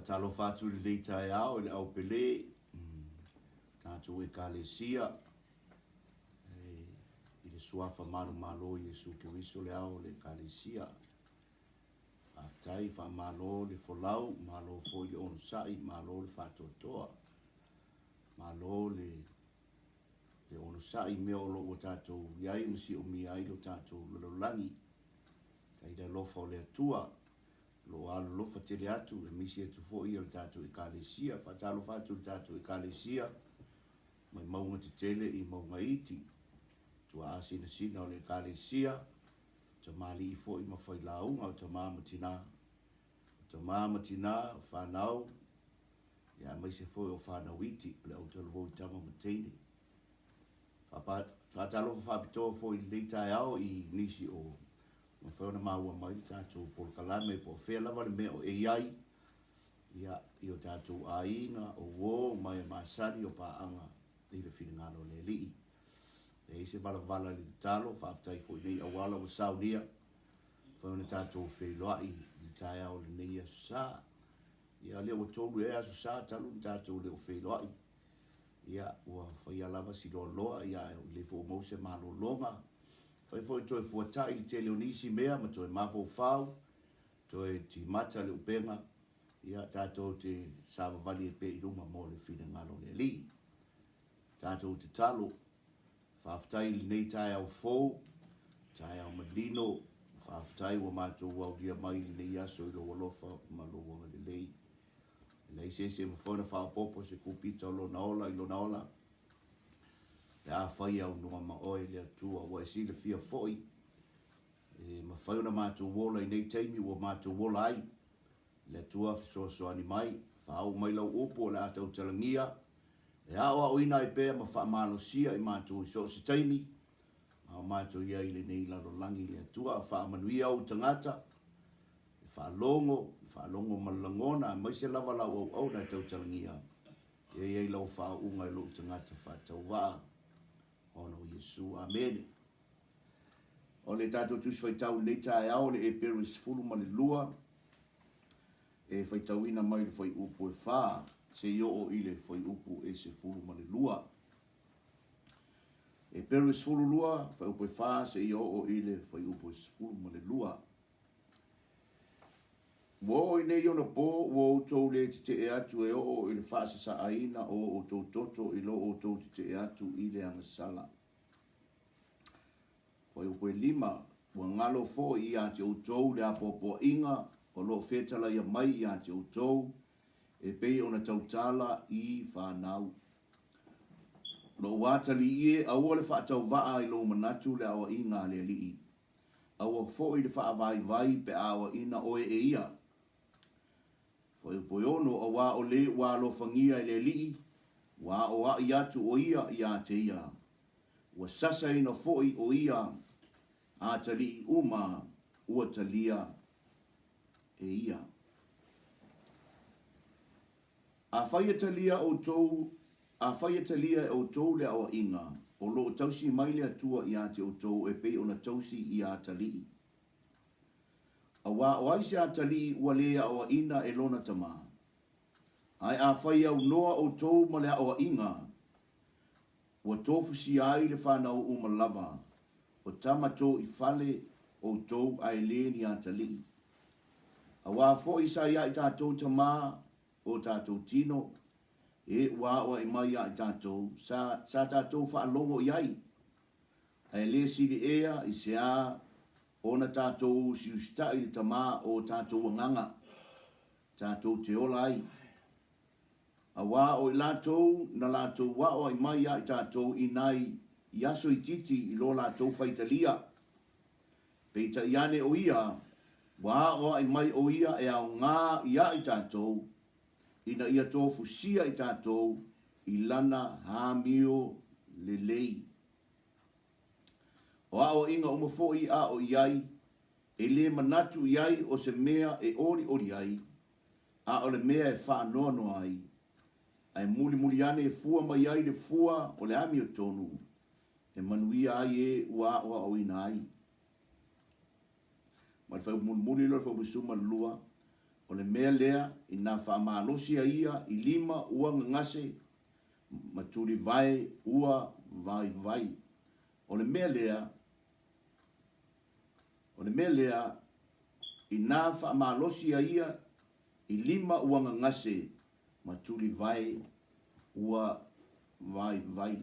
Talo fatu le leitai au le au pele tātou e kālesia i le suafa malu malo i Yesu Kiriso le au le kālesia aftai fa malo le folau malo foi le onusai malo le fatotoa malo le onusai mea o lo tātou iai masi o mi ai lo tātou lololangi taida lofa o le atua lo alo lofa tele atu e misi e tufo i o tātou i kālesia fatalo fatu tātou i kālesia mai maunga te tele i maunga iti tua asina sina o le kālesia ta mali i fo i mawhai launga o ta māma tina whanau ia mai se fo o whanau iti le au talo tama mateine fatalo whapitoa fo i leitai au i nisi o ma whauna maua mai tātou por kalame po whea lava le mea o AI ia i o tātou aina o wō mai masari o paanga i le whingano le lii e ise vala le talo whaftai fo i nei awala o saunia whauna tātou wheloai i tai au le nei asu sā ia leo o tolu e asu sā talu tātou leo wheloai ia ua whaia lava si loa ia le fo mose malo longa fai foi toi fuatai i te leonisi mea ma toi mafo fau toi ti mata le upenga ia tātou te savavali e pe i runga mo le whina ngalo le li tātou te talo whaftai li nei tai au fōu tai au madino whaftai wa mātou au lia mai li nei aso i lo walofa ma lo wanga le lei nei se mawhona whaopopo se kupita o lona ola i lona ola le a whai au noa ma oe le atua wa e si le fia foi ma whai ona mātou wola i nei teimi wa mātou wola ai le atua fisoso ani mai whao mai lau opo le atau talangia e awa o ina i pēr ma wha malo sia i mātou i so se teimi ma mātou ia i le nei lalo langi le atua wha manui au tangata wha longo malangona mai se lava lau au na atau talangia e iei lau wha unga i lo tangata wha tau waa ono Yesu amen o le tātou tusi whaitau nei tae au le e peris fulu ma le lua e whaitauina mai le whai upu e wha se i o i le whai upu e se fulu ma le lua e peris fulu lua whai upu e wha se i o i le whai upu e se fulu ma le lua wo i nei ona po wo tau le te e atu e o i le whaasa sa aina o tau toto i lo o tau te e atu i le angasala. Whai upo e lima, wa ngalo fo i a te o tau le apopo inga o lo whetala ia mai i a te o tau e pei ona tau tala i whanau. lo watali e au le fa tau va ai lo manatu le awa ina le li au fo i le fa vai vai pe awa ina o e ia fo i poiono o wa o le wa lo fangia le li wa o a ia tu o ia te ia wa sasa ina fo i o ia a tali uma ua talia e ia a faia talia o tou a faia talia o tou le awa inga o lo tausi mai le atua ia te o tou e pei ona tausi ia tali a wa o aise a tali ua lea awa ina e lona tama ai a faia o noa o tou ma le awa inga ua tofu si ai le whanau umalava o tama tō i fale o tou ai le ni a tali a wa fo isa ia i tātou tama o tātou tino e wa i mai a i tātou sa tātou whaalongo iai ai le siri ea i se a ona tātou si usta i tama o tātou nganga tātou te ola ai a wa o i lātou na lātou wa i mai a i tātou i nai i aso i titi i lo lātou whaitalia peita iane o ia wa i mai o ia e au ngā ia i tātou ina ia tofu sia i tātou i lana hāmio le lei. O a o inga umafo i a o iai, e le manatu iai o se mea e ori ai, a o le mea e wha nono ai, ai muli ane e fua mai ai le fua o le ami o tonu, e manuia ai e ua o ina ai. Mai whai muli lo whai busuma lua, o le mea lea i nā whaamalosia ia i lima ua ngase maturi vai ua vai. O le mea lea i nā whaamalosia ia i lima ua ngase maturi vai ua vai.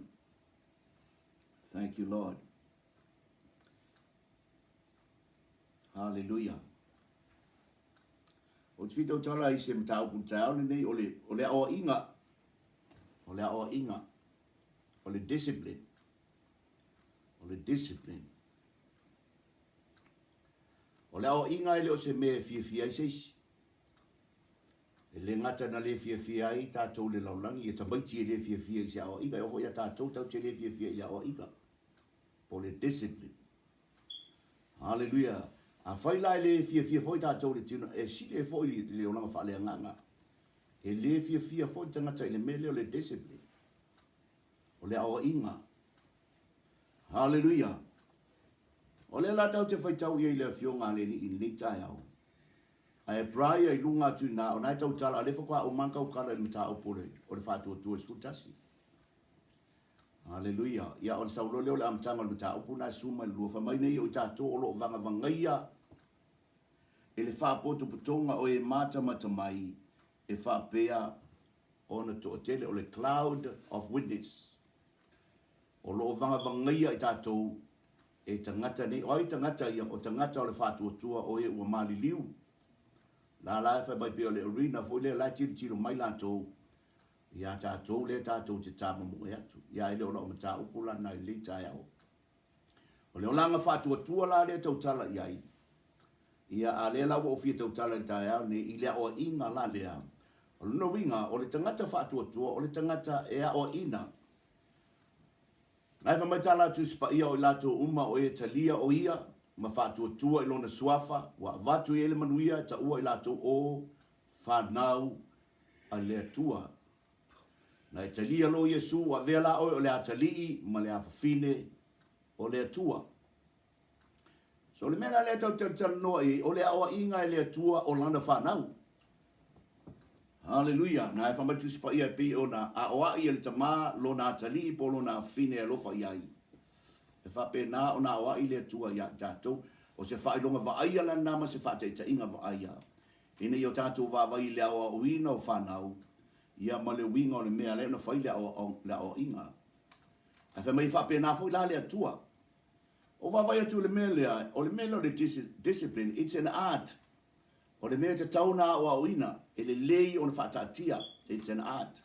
Thank you, Lord. Hallelujah. O te whitau tala i se mtau puntau nei o le awa inga. O le awa inga. O le discipline. O le discipline. O le awa inga ele o se me fia i seisi. E le ngata na le fia i tātou le laulangi. E tamaiti e le fia i se awa inga. E oho ia tātou tau te le fia i awa inga. O le discipline. Hallelujah. A fai lai le fia foi tātou le tino, e si le foi le onanga wha le nganga. E le fia foi tangata i le mele o le discipline. O le awa inga. Hallelujah. O le la tau te fai tau i le fionga le ni i tai au. A e praia i lunga tu na, o nai tau tala, a le whakua o manka o kala i mta au pore, o le whātua tua skutasi. Hallelujah. Ia on saulo leo le amtanga lu ta opuna suma lu fa mai nei o tātou o lo vanga vangaia. E le wha poto putonga o e mata mai e wha pea ona to tele o le cloud of witness. O lo vanga vangaia i tātou e tangata nei, o i tangata ia o tangata o le wha tua o e ua mali liu. La fa mai pea o le arena fo le la tiro mai lantou. Ia tātou le tātou te tāma mo e atu. Ia ele o lau mata upula na i le tai au. O le o langa whātua tua la le tau tala iai. Ia a le lau o fia tau tala i tai au ne i le o inga la lea. O le no winga o le tangata whātua tua o le tangata e a o ina. Nai mai tala tu spa ia o lato uma o e talia o ia. Ma whātua tua i lona suafa. Wa vatu i ele manuia ta ua i lato o whanau a le tua. Na e talia lo Yesu wa vela o le atalii ma le afafine o le atua. So le mena le tau tau noa i o le awa inga e le atua o lana whanau. Hallelujah. Na e whamatu sipa ia pi o na a oa i le tama lo na atalii po lo na afafine e lofa iai. E whape na o na oa i le atua ia tātou. O se whailonga wa aia la nama se whateita inga wa aia. Ina i o tātou wa wai le awa uina o whanau. Ia ma le winga o le mea le na whaile o inga. A wha mai whape na fwoi la le atua. O wawai atu le mea lea, o le mea le discipline, it's an art. O le mea te tauna o ina, e le lei o le whatatia, it's an art.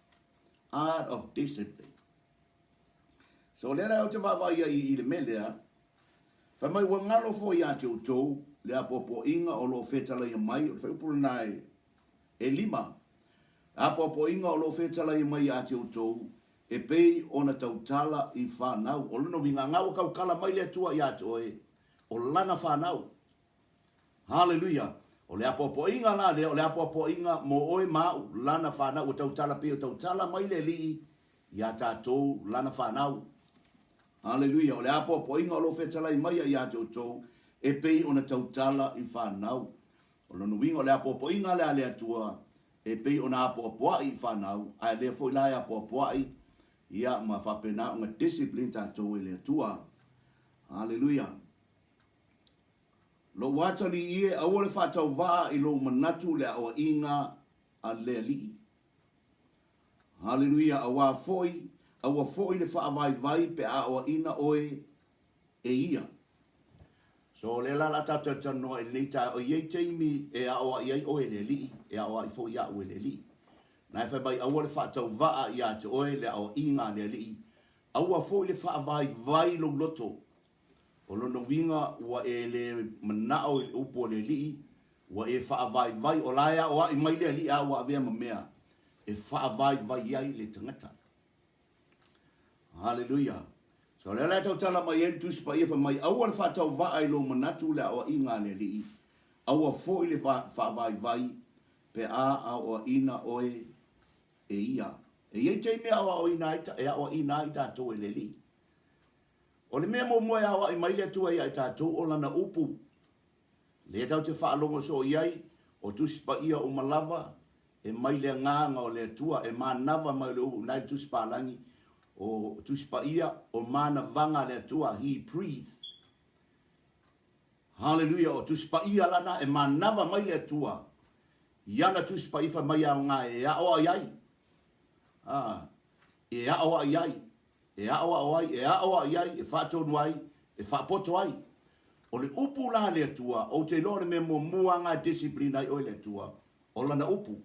Art of discipline. So le la o te va I le melea. Fa mai wa ngalo fo ia te utou, le a popo inga o lo fetala I mai, o fe upul nai e lima. A popo inga o lo fetala I mai a te utou, e pei ona tautala I whanau. O luna winga ngau kau kala mai le tua I ate oe, o lana whanau. Hallelujah. O le apopo inga la le, o le apopo inga mo oe mau, lana whanau, o tautala pe, o tautala mai le li, ia tātou lana whanau. Hallelujah. O le apopo inga o lo fetala I mai ia tātou, e pei ona tautala I whanau. O luna winga o le apopo inga le ale atua, e pei ona apopoa I whanau, a le foi lai apopoa I, ia ma whapena o ngā discipline tātou e le atua. Hallelujah. Lo watali ie au le whatau waa I lo manatu le awa inga a le li. Hallelujah. Awa foi le whaavai vai pe a awa ina oe e ia. So le la tata tano e leita o ye teimi e awa iai oe le li, e awa I foi ia oe le li. Na e whabai awa le whatau waa ia te oe le awa inga le li. Awa foi le whaavai vai lo loto. O lono winga ua e le manao I upo le li, ua e whaavai vai o laia o I mai le li a ua avea mamea, e whaavai vai iai le tangata. Hallelujah. So le lai tau tala mai en tuspa ia mai aua le whatau vai lo manatu le awa inga le li, aua fo I le whaavai vai, pe a o ina oe e ia. E iei teime awa o ina ita, e awa ina ita to e le li. O le mea mo moe awa I mai le tua ia I tātou o lana upu. Le tau te whaalongo so iai, o tuspa ia o malava, e mai le nganga o le tua, e manava mai le upu, nai tuspa langi, o tuspa ia, o mana vanga le tua, he breathe. Hallelujah, o tuspa ia lana, e manava mai le tua, iana tuspa ifa mai au ngā, e aoa iai. E aoa iai. E awa iai, e whatonu ai, e whapoto ai. O le upu la le tua, o te lore me mo muanga discipline ai o le tua, o lana upu.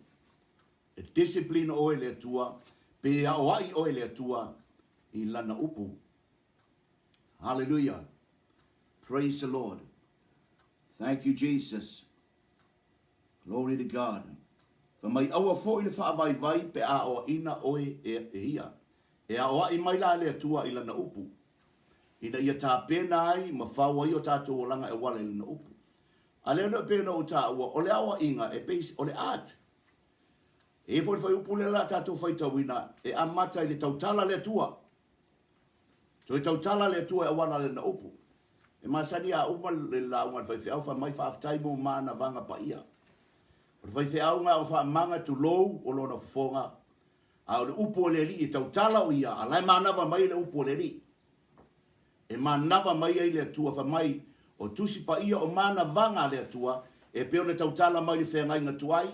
E discipline o le tua, pe awa I o le tua, I lana upu. Hallelujah. Praise the Lord. Thank you, Jesus. Glory to God. Fa mai awa fo I le whaavai vai, pe a o ina oe e ia. E a oa I mai la le atua I lana upu. Ina ia tā pēna ai, ma whaua I o tātou o langa e wala I lana upu. A leo na pēna o tā ua, o le awa inga, e peis, o le art. E fo whai upu le la tātou whai tauina, e amata I le tautala le atua. So e tautala le atua e wala le na upu. E masani a uma le la unga whai whiau, wha mai whaaftai mo mana vanga pa ia. Whai whiau ngā o wha manga tu lou, o lona whafonga, a o le upo le li, e tautala o ia, a lai manava mai le upo le li. E manava mai ai le atua, fa mai, o tusi pa ia o mana vanga le atua, e peo ne tautala mai le whengai ngā tuai,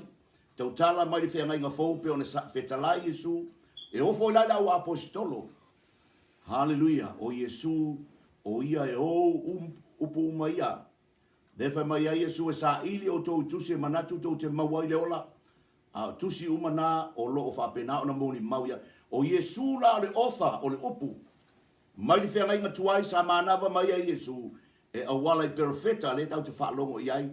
tautala mai le whengai ngā fau, peo ne whetalai Yesu, e ofo lai lau apostolo. Hallelujah, o Yesu, o ia e o upo uma ia. Defa mai ai Yesu e sa ili o tau tusi e manatu tau te mawai le ola, a tusi umana o lo o whapena o na moni mauia. O Yesu la o le otha o le upu. Mai li whengai ngā tuai sa manava mai ai Yesu. E awala I perfeta le tau te whaalongo iai.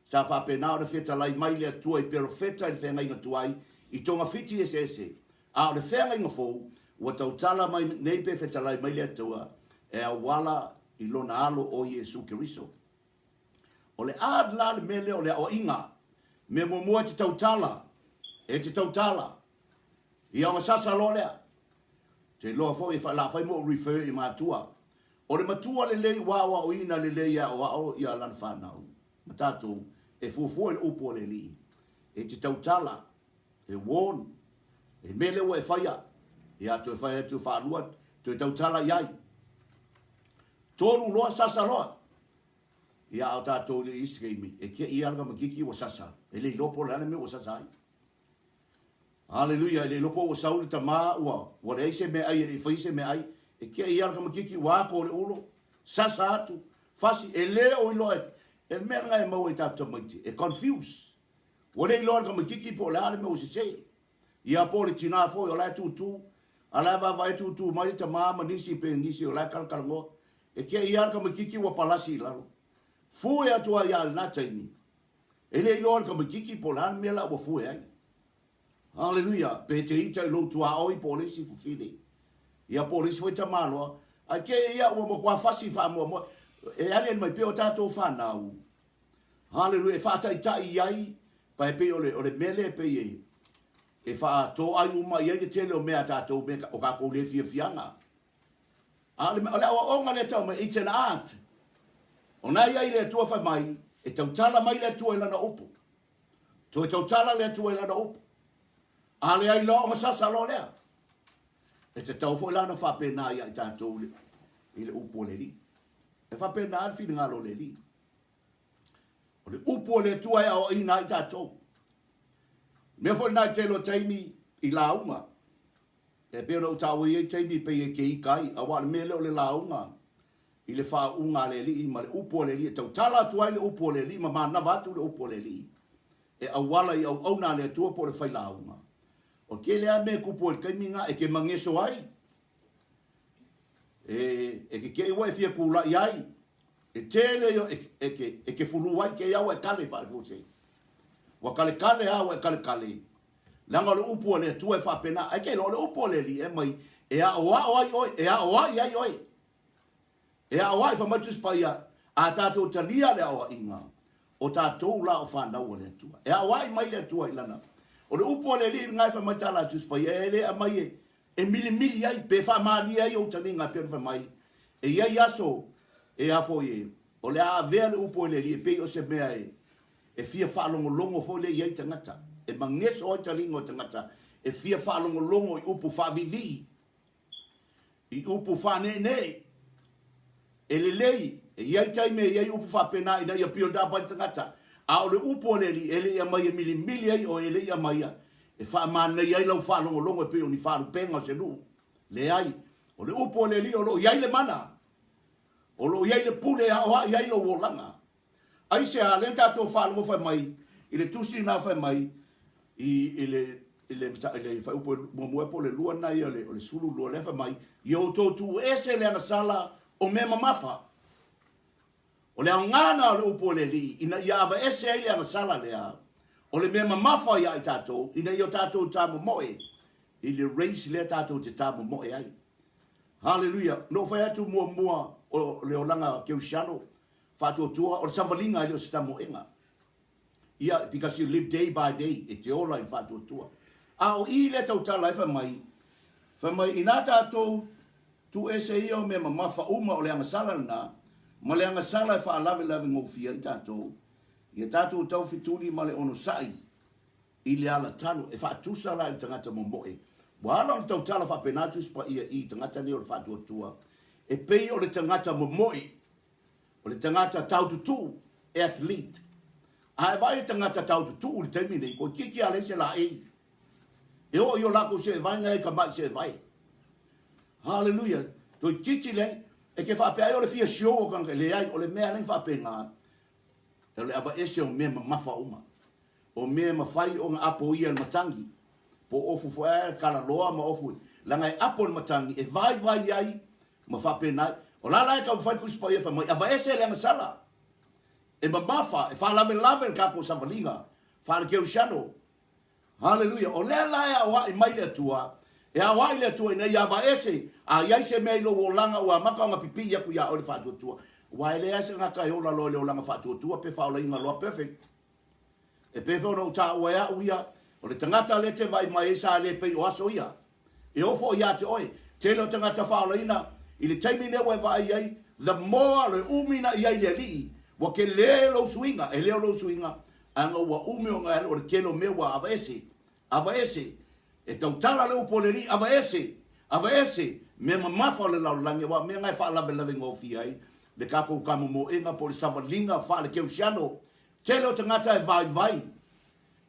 Sa whapena o na wheta lai mai le atua I perfeta I whengai ngā tuai. I tonga fiti ese. A o le whengai ngā fōu. Ua tau tala mai nei pe wheta lai mai le atua. E awala I lona alo o Yesu Keriso. O le ad la le mele o le o inga. Me mua te tau tala. E te tautala. I au sasa lo lea. Te loa fo I la fai mo refer I matua. O le matua le lei wawa o ina le lei o ao I a lan whanau. Matatou e fufu e upo le li. E te tautala. E won. E mele o e whaia. I atu e whaia tu whanua. Tu e tautala iai. Tonu loa sasa loa. I a au tātou le iskemi. E kia I alga makiki o sasa. E lei lopo le anime o sasa ai. Hallelujah, le lopo o sauli ta maa ua, wa le eise me ai, le faise me ai, e kia I alka makiki wako le ulo, sasa atu, fasi, e le o ilo e mea ngai mau I tata maiti, e confuse. Wa le ilo alka makiki po le ale me o se se, I a po le tina fo, o lai tutu, Ala vai tu mai te mama nisi pe nisi o la kalkalngo. E kia ia ka makiki wa palasi lalo. Fue atua ia na taimi. Ele ilo ka makiki polan mela wa fue ai. Hallelujah. Pe te ita lo tua oi polisi fufile. Ia polisi foi tamalo. A ke ia o mo kwa fasi fa mo. E ale mai pe o tato fa nau. Hallelujah. Fa ta ita iai. Pa pe ole mele pe ye. E fa to ai uma ia ke tele o mea tato me o ka ko le fianga. Ale o nga le tau me it's an art. Ona ia ile tua fa mai. E tau tala mai le tua ila na upu. To tau tala le tua ila na upu. Ale ai lo o sasa lo lea. E te tau fo ila na fa pe na ia i tato ile upu le li. E fa pe na al fi ngalo le li. O le upu le tua ia o ina i tato. Me fo na te lo taimi i launga. E pe no tau i taimi pe e ke i kai. A wale me leo le launga. I le wha unga le li. Ma le upo le li. E tau tala tuai le upo le li. Ma mana vatu le upo le li. E awala i au na le tua po le whai launga. O ke lea me kupo le kaiminga e ke mangeso ai. E ke iwa e fia kula i ai. E tele yo e ke fulu ai ke iau e kale wha le wa kale kale au e kale kale. Langa le upo le tua e whapena. Ai ke lo le upo le li e mai. E a oa oi oi. E a oa i ai oi. E a oa i whamatus pa ia. A tātou talia le awa inga. O tātou la o whanau le tua. E a oa i mai le tua i lana. O le upo le li ngai whamatala tus pa ia. E le a mai e. E mili ai. Pe whamani ai o taninga pe whamai. E iai aso. E a fo ye. O le a vea le upo le li. E pe o se mea e. E fia whalongo fo le iai tangata. E mangeso o talingo tangata. E fia whalongo i upu whavivi. I upu whanene. E le lei. E iai taime e iai upu whapena. Ina ia pio da pai tangata. A o le upu le li. E le ia mai e mili ai o e le ia mai. E whamana iai lau whalongo e pio ni whalu penga se lu. Le ai. O le upu le li o lo iai le mana. O lo iai le pule a oa iai lo wolanga. Ai se a le tatou whalongo whai mai. I le tusi na whai mai. I le whai upo mua po le lua nai. O le sulu lua le whai mai. I o tōtu ese le anga sala o me mamafa. O le angana o le upo le li. Ina i ava ese ai le anga sala le a. O le me mamafa i ai tatou. Ina i o tatou tamu moe. I le race le tatou te tamu moe ai. Hallelujah. No whai atu mua o le olanga keusiano. Fatu tua o samalinga i o stamo enga. Ia, because you live day by day. E te ola i fatu tua. A o i le tau tala e whamai. Whamai ina tātou tu ese i o me mamafa uma o le angasala na. Ma le angasala e wha lave ngō fia i tātou. Ia tātou tau fituri ma le ono sai. I le ala talo. E wha tusala i tangata momoe. Wala o tau tala wha penatus pa ia i tangata ni o le fatu tua. E pei o le tangata momoe. O le tangata taututu, athlete. A e vai tangata taututu, o le termine, ko kiki ale se la e. E o io lako se vai ngai ka mai se vai. Hallelujah. To titi le, e ke whape ai o le fia shio o kanga, le ai, o le mea len whape ngā. E le ava ese o mea mafa uma. O mea mawhai o ngā apo ia le matangi. Po ofu fo e, kala loa ma ofu. Langai apo le matangi, e vai ai, ma whape nai. O la lai ka whai kuspa ia whamai. Ava ese le angasala. E mamafa. E whalame kako savalinga. Whale keu shano. Hallelujah. O lea lai a wai mai le tua. E a wai le tua ina i ava ese. A iai se mei lo o langa ua maka nga pipi iaku ia o le whātua tua. Wai le ase nga kai ola lo le o langa whātua tua. Pe whaola inga loa perfect. E pe whaona o tā ua ea uia. O le tangata le te vai mai esa le pei o aso ia. E ofo ia te oi. Tēlo tangata whaola ina. I le taimi ne wai vai ai, the more le umina i ai le li, wa ke leo lo suinga, e leo lo suinga, anga wa ume o ngai o le kelo mewa ava ese, e tau tala leo po le li, ava ese, me mamafa le lau lange wa, me ngai wha lave ngō fi ai, le kako kamo mo inga po le savalinga, wha le keu siano, telo tangata e vai,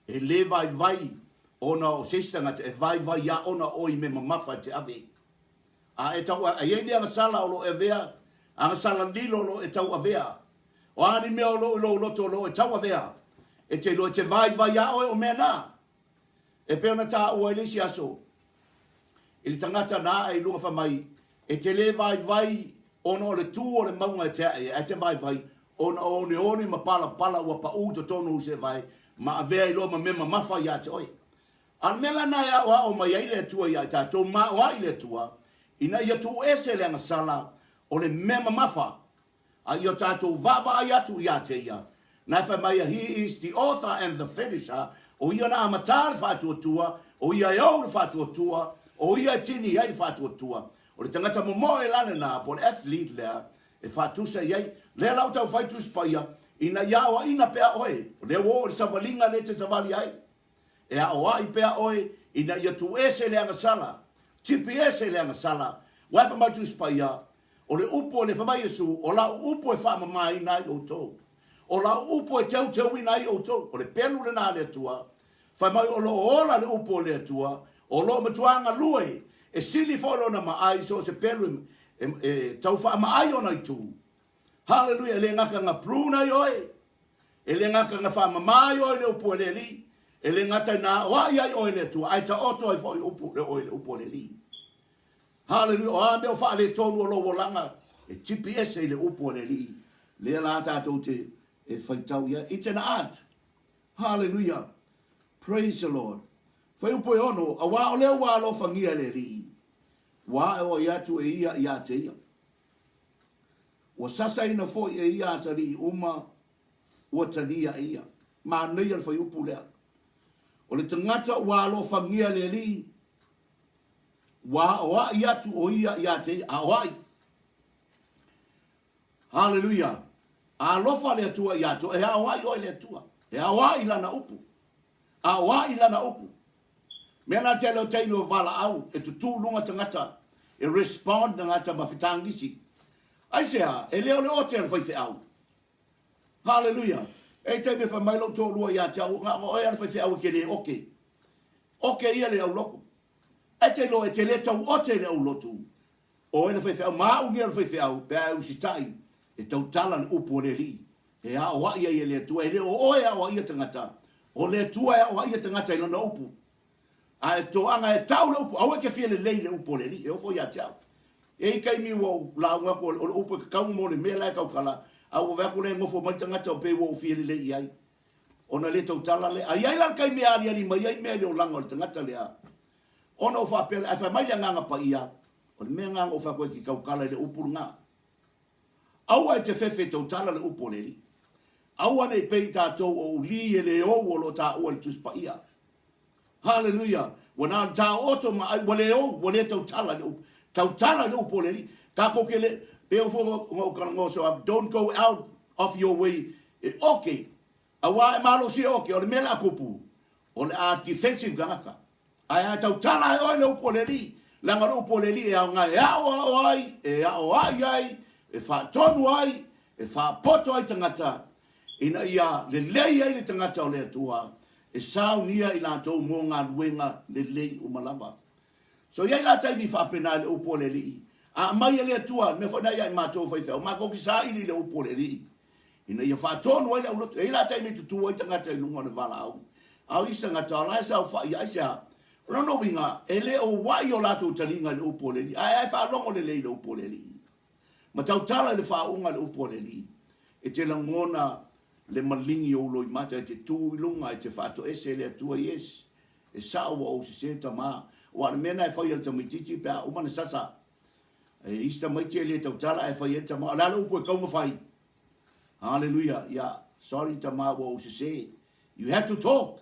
e le vai, ona o sestangata, e vai ia ona oi me mamafa te ave, a e tau a iei anga sala o lo e vea, anga sala lilo lo e tau a vea. O ani mea o lo to lo e tau a vea. E te lo e te vai a o mea nā. E peona tā ua elisi aso. I le tangata na e lunga whamai, e te le vai, ona o le tū o le maunga e te vai, ona o ne ma pala ua pa uto tonu se vai, ma a vea I lo ma mema mafa ia te oi. Al mela na ia o mai ai le tua ia tātou ma o ai le tua, ina ia tu ese le sala o le mema mafa, a ia tātou vava ai atu ia te ia. Na whamai he is the author and the finisher, o ia na amatā le whātua tua, o ia au le whātua tua, o ia tini ai le whātua tua. O le tangata momo e lana na, po le athlete lea, e whātusa iai, lea lau tau whaitus pa ia, ina iawa ina pea oe, o le wo le savalinga le te savali ai, e a oa I pea oe, ina ia tu ese le anga sala, tipi ese le anga sala, wai whamaitus pa ia, o le upo le whamai Yesu, o la upo e whamamai nai o tō, o la upo e teu nai o tō, o le pelu le nā le tua, whamai o lo ola le upo le tua, o lo matuanga lue, e sili folo na maai so se pelu tau whamai o nai tū. Hallelujah, le ngaka nga pruna ioe, e le ngaka nga whamamai oi le upo le li, e le ngata na wai ai oi le tua, ai ta oto ai fo upo le oi le upo le li. Hallelujah, o ame o wha le tonu o lo wolanga, e tipi ese le upo le li, le la tātou te e whaitau ia, it's an art. Hallelujah, praise the Lord. Whai upo e ono, a wā o leo wā lo whangia le li, wā o iatu e ia te ia. Wa sasa ina fo e ia tari uma, wa taria ia, ma nei al whai upo lea. O le tangata wā lo whangia le li, wā o a iatu o ia te ia, a wai. Hallelujah. A lofa le atua iatu, e a wai oi le atua, e a wai lana upu, a wai lana upu. Mena te leo teino wala au, e tutu lunga tangata, e respond na ngata mawhitangisi. Ai sea, e leo le ote al whaife au. Hallelujah. E te me whamailo tō lua ia te au, ngā oi al whaife au ke le oke. Oke ia le au loko. E te lo, e te le tau ote le au lotu. O e le whaife au, maa ungi al whaife au, pe au sitai, e tau tala le upo le li. E a oa ia ia le tua, e le o oe a oa ia tangata. O le tua e oa ia tangata ila na upu. A e to anga e tau le upu, au e ke fia le lei le upo le li, e ofo ia te au. E kai mi wo la nga ko o upo ka kau mo le me la ka kala, au va ko le ngofo mai tangata o pe wo fia le lei ai. Ona le tau tala le, ai ai la kai me ali ali mai ai me le o langa o tangata le a. Ona o fa pele, ai fa mai nga pa ia. O le me nga o fa ko ki kau kala le upu nga. Au ai te fefe tau tala le upo le li. Au ane pe tātou o li e le o lo tā o le tuspa ia. Hallelujah. Wana tā oto ma ai wale o wale tau tala le upo. Tau tala le upo le li. Ka koke le pe o fo ngo so don't go out of your way. Okay. Awa e malo si okay o le mela kupu. O le a defensive ganga. Ai tau tala o le upo le li. Langa le upo le li e au ngai e au ai e fa tonu ai e fa poto ai tangata. Ina ia le lei ai le tangata o le atua. E sao nia i la tau mo ngā luenga le lei o malama. So iai la tai ni whapena le upo le li. A mai le atua, me whanai ai mātou whaifeo. Ma koki sa ili le upo le li. Ina ia whatonu ai le ulotu. E la tai me tutu ai tangata i lunga le vala au. Au isa ngata o lai sao whai ai sea. Rono winga, e le o wai o lato talinga le upo le li. Ai whalongo le lei le upo le li. Ma tau tala le whaunga le upo le li. E te langona le malingi o loi mata e te tū ilunga e te whato ese le atua yes. E sao o se se tama. O ane mena e whai al tamititi pia umana sasa. E ista maiti e le tau tala e whai e tama. Alala upo e kaunga whai. Hallelujah. Yeah. Sorry tama o se se. You have to talk.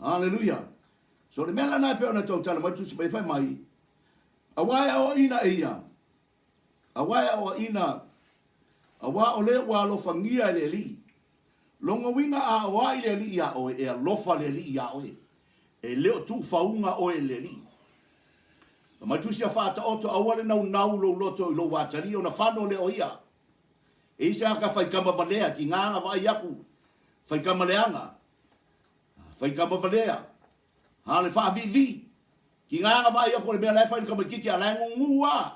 Hallelujah. So le mena na pia ona tau tala mai tusi pai whai mai. Awai o ina e ia. Awai o ina. Awa o le wa lo fangia le li. Longa winga a wai le li ia o e lofa le li ia o e leo tu faunga o e le li. Ma tu sia fata oto awale nau lo loto lo watari o na fano le o ia. E isa ka fai kama valea ki nganga vai aku. Fai kama leanga. Fai kama valea. Hale fa vivi. Ki nganga vai aku le mea fai kama kiki ala ngua.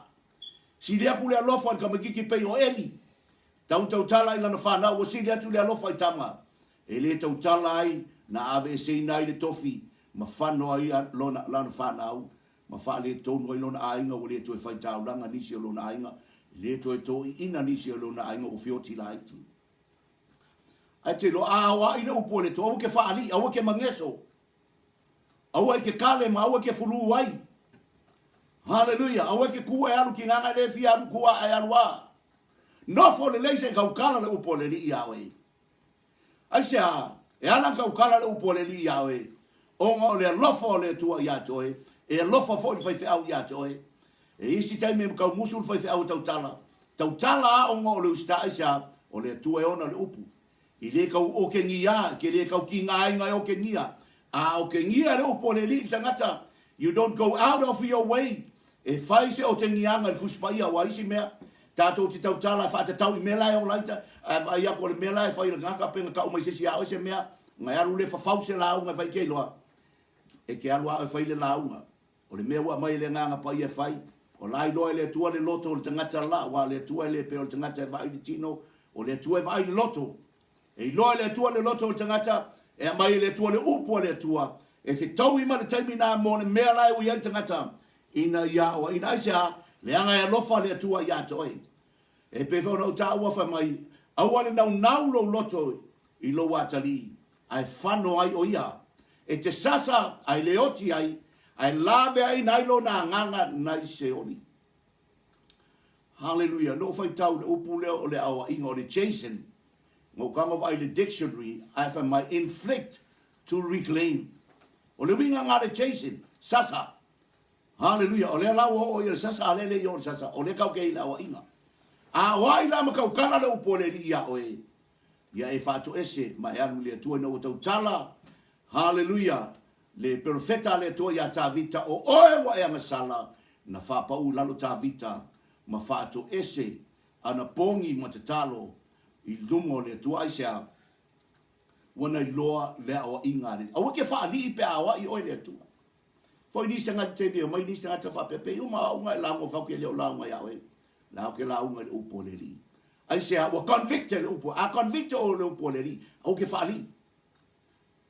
Si le aku le lofa kama kiki pe o eli. Tau tala i lana whanau, o sili atu le alofa i tama. E le tau tala ai, na ave e sei nai le tofi, ma whanau ai lana whanau, ma fa le tonu lona ainga o le to fai taulanga nisi o lona ainga le to ina nisi o lona ainga o fioti laiti ai te lo awa i le upo le to au ke fa ali au ke mangeso au ke kale ma au ke fulu ai hallelujah au ke ku e alu ki nganga le fi alu ku ai alwa no fo le leise ka ukala le upo le li yawe ai sia e ana ka ukala le upo le li yawe o le lofo le tua ya toe e lofo fo le fai au ya toe e isi tai me ka musul fai au tautala o ngo le usta isa o le tua ona le upu i le ka o ke ngia ke le ka ki ngai ngai o ke ngia a o ke ngia le upo le li tangata you don't go out of your way e fai se o te ngia ngai kuspaia wa isi mea tato te tautala fa te tau i mela o laita ai a ko le mela e fai ngaka penga ka o mai se sia o se mea ngai alu le fa fause la o ngai fai ke loa e ke alua e fai le launga o le mea ua mai le nganga pa ia fai o lai loa le tua le loto o le tangata la wa le tua le pe o le tangata e vai le tino o le tua e vai le loto e loa le tua le loto o le tangata e mai le tua le upo le tua e se tau ima le taimina mo le mea lai ui el tangata ina ia o ina isa le anga e lofa le tua ia toi e pe fo no ta ua fa mai aua le nau lo loto i lo watali ai fano ai o ia e te sasa ai leoti ai lave ai nailo na nganga nai seoni hallelujah no fai tau le upu leo o le awa inga o le Jason ngo kama vai le dictionary I find my inflict to reclaim o le winga nga le Jason sasa hallelujah o le lawa o le sasa alele yo sasa o le kau ke ila awa inga a wai la ma kau kana le upu le ia oe ia e fatu ese ma anu le tua no tau tala hallelujah le profeta le to ya tavita o oe wa e masala na fa pa u lalo tavita ma fa to ese ana pongi matatalo i lumo le to aisa wana loa le o ingare o ke fa ali pe awa i oe le to foi ni sanga te bi mai ni sanga fa pepe u ma u la mo fa ke le la ma ya we la ke la u ma u po le li aisa wa convicted u po a convicted o le u po le li o ke fa ali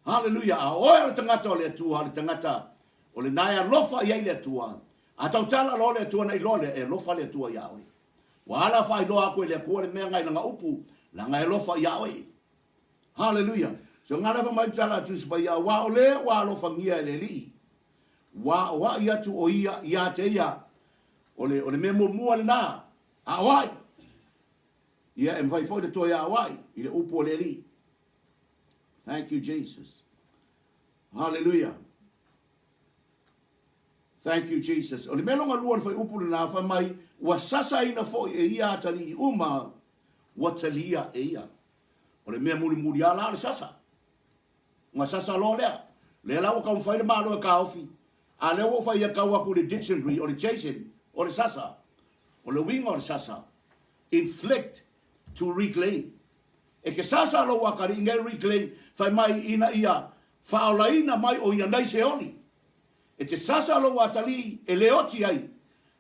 hallelujah a oe o tangata o le tua, le tangata o le naya lofa ia i le tua. A tautala lo le tua na i lole e lofa le tua iawe. Wa ala fai loa koe le kua le mea ngai langa upu, la ngai lofa iawe. Hallelujah. So ngana fa mai tala tu sipa ia wa ole wa lofa ngia e le li. Wa ia tu o ia te ia. Ole me mua le na. A wai. Ia e mwhai fai le tua ia wai. I le upu o le li. Thank you, Jesus. Hallelujah. Thank you, Jesus. O le melonga lua fai upu na fa mai wa sasa ina fo e ia tali uma wa talia e ia. O le mea muri ala le sasa. Nga sasa lo lea. Le la ka fai le malo ka ofi. A le wo fai ka wa ku le dictionary o le Jason o le sasa. O le wing o le sasa. Inflict to reclaim. E ke sasa lo wa ka ringa reclaim fai mai ina ia faolaina mai o ia nai seoni e te sasa lo watali e leoti ai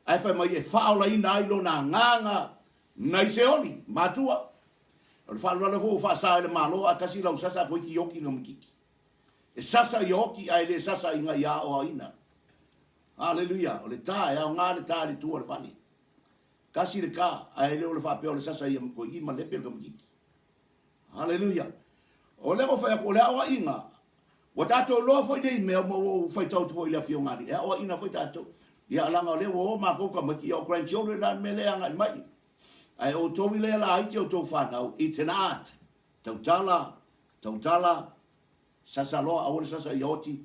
ai fai mai e faolaina ai lo na nganga nai seoni matua o fa lo fo fa sa le malo a kasi lo sasa ko ki yoki no mkiki e sasa yoki ai le sasa inga ia o ina hallelujah o le ta ya nga le ta le tu o fani kasi le ka ai le o fa pe o le sasa ia ko i ma le pe ko mkiki hallelujah o le fai ko le awa inga wa tato lo foi dei me mo fai tau tu ile fio ngari e awa ina foi tato ia langa le wo ma ko ka maki o grandchildren na me le anga mai ai o to ile la ai o to fa now it's an art tautala sasa lo a sasa yoti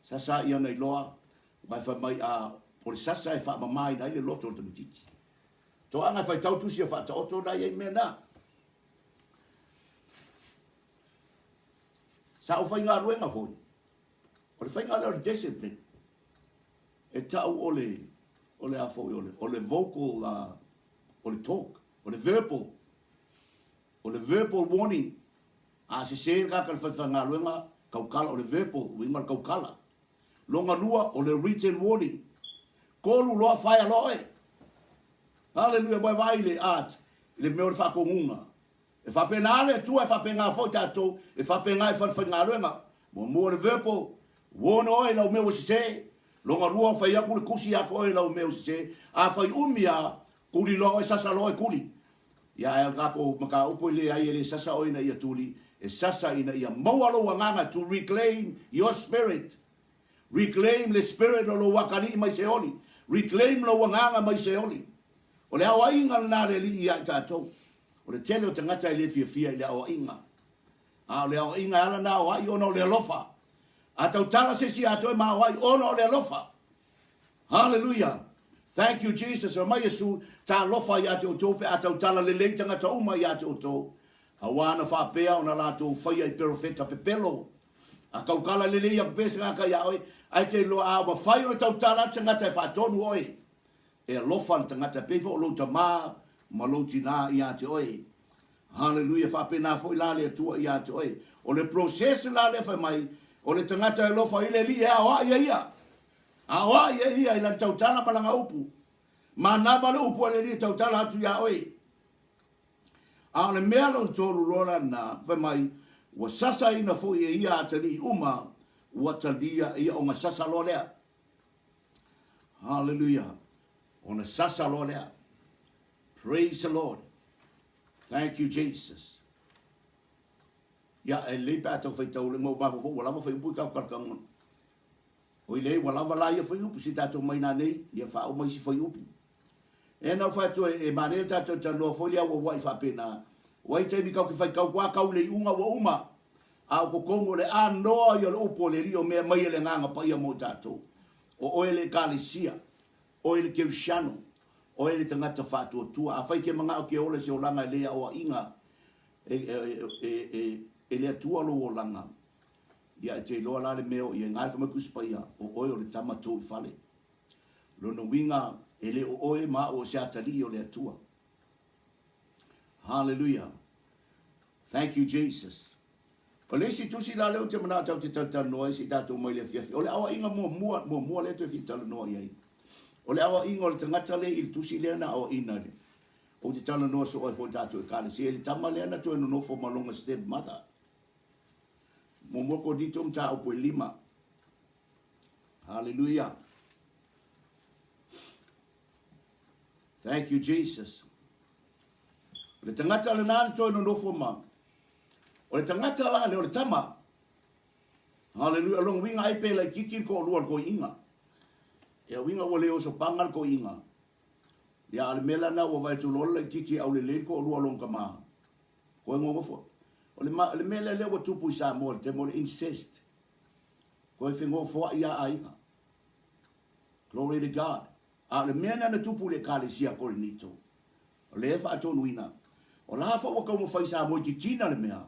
sasa ia nei loa vai fa mai a por sasa e fa mai na ile loto to mititi to anga fai tau tu sia fa to na ye me na sa o fai ngā ruenga foi. O le fai ngā leo discipline. E tau ole a foi, ole vocal, ole talk, ole verbal warning. A se ka fai ngā ruenga kaukala, ole verbal, winga kaukala. Longa lua, ole written warning. Kolu loa fai aloe. Hallelujah, vai le art, le meo le whakongunga. E fa pena ale tu e fa pena fo tato e fa pena e fa ngaloenga mo le verbal wono e lo me se Longa lua fai aku le kusi ako e lau meu se. A fai umia kuli loa e sasa loa e kuli. Ia e kapo maka upo le ai le sasa oina ia tuli. E sasa ina ia maua loa nganga to reclaim your spirit. Reclaim the spirit o lo wakani mai se oli. Reclaim lo nganga mai se oli. O le awa inga na le li ia tatou. O le tele o tangata i le fia i le awa inga. A le awa inga ala na wa i ono le lofa. A tau tala se si ato e maa wa i ono le lofa. Hallelujah. Thank you Jesus. O mai Yesu ta lofa i ate o tō pe a tau tala le leitanga ta uma i ate o tō. A wana wha pea o na lato whaia i perofeta pe pelo. A kaukala le leia pese ngaka ia oi. Ai te loa a wa whai o tau tala tangata e whaatonu oi. E lofa le tangata pefo o lo ta maa. Maloti na ia te oi. Hallelujah. Wha pena fo i lale atua ia te oi. O le process lale wha mai. O le tangata e lofa i le li e awa ia ia. Awa ia ia i la tautala malanga upu. Ma nama le upu ale li tautala atu ia oi. A le mea lon tolu rola na wha mai. Wa sasa ina fo i ia atari uma. Wa talia ia o nga sasa lo lea. Hallelujah. O na sasa lo lea. Praise the Lord. Thank you, Jesus. Ya, e le pa tau fai tau le ngau bako fo, wala fai upu kau karkangon. O i le, wala wala ia fai upu, si tatou mai na nei, ia wha o mai si fai upu. E nau fai tu e mare tatou tanoa fo lia wa wai wha pena. Wai teimi kau ki fai kau kua kau le unga wa uma. A ko kongo le a noa ia le upo le rio mea mai le nganga pa ia mo tatou. O oele kalisia, oele keushano. O ele tangata whātua tua. A whai ke mga o ke ole se o langa e lea o a inga. E lea tua lo o langa. Ia e te loa lale meo i e ngai whamakusi pa ia. O oe o le tama tō i whale. Lono winga e le o oe ma o se atali o lea tua. Hallelujah. Thank you Jesus. O le si tusi la leo te mana tau te tau noa si tātou mai le fiafi. O le awa inga mua le tu e fitala noa iai. O le awa ingo le tangata le il tusi le na o ina le. O te tala noa so oi fo tatu e kale. Si e le tama le na to e no fo malonga step mother. Mo moko dito mta o po lima. Hallelujah. Thank you Jesus. O le tangata le na to e no fo ma. O le tangata la le o le tama. Hallelujah. Long winga ai pe la kikir ko luar ko inga. E winga o leo so pangal ko inga. Ya al mela na o vai tu lola titi au le ko lua long kama. Ko ngo fo. O le mela le o tupu sa mo te mo incest. Ko e fingo fo ia ai. Glory to God. A le mena na tupu le kale sia ko nito. O le fa to nuina. O la fa o ko mo fa sa mo titi na le mea.